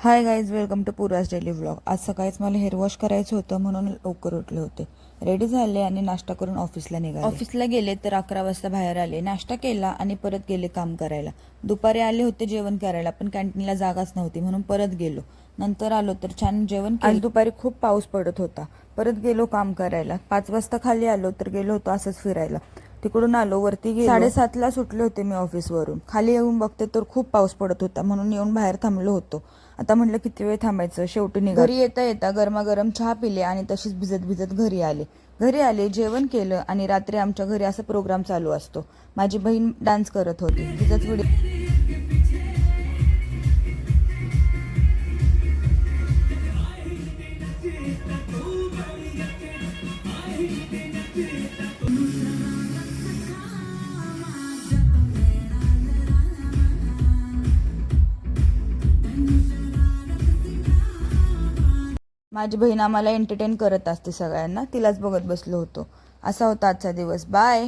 High guys, welcome to Poorvaj daily vlog. आज सकाळीच मला हेअर वॉश करायचं होतं म्हणून लवकर उठले होते. रेडी झाले आणि नाश्ता करून ऑफिसला निघाले. ऑफिसला गेले तर 11 वाजता बाहेर आले. नाश्ता केला आणि परत गेले काम करायला. दुपारी आले होते जेवण करायला, पण कॅन्टीनला जागाच नव्हती म्हणून परत गेलो. नंतर आलो तर छान जेवण केलं. आज दुपारी खूप पाऊस पडत होता. परत गेलो काम करायला. 5 वाजता खाली आलो तर गेलो होतो असंच फिरायला. तिकडून आलो, वरती गेलो. 7:30ला सुटले होते मी ऑफिसवरून. खाली येऊन बघते तर खूप पाऊस पडत होता म्हणून येऊन बाहेर थांबलो होतो. आता म्हटलं किती वेळ थांबायचं, शेवटी निघालो. घरी येता येता गरमागरम चहा पिले आणि तशीच भिजत भिजत घरी आले, जेवण केलं आणि रात्री आमच्या घरी असा प्रोग्राम चालू असतो. माझी बहीण डान्स करत होती, तिचाच व्हिडिओ. माझी बहीण आम्हाला एंटरटेन करत असते सगळ्यांना, तिलाच बघत बसलो होतो. असा होता आजचा दिवस. बाय.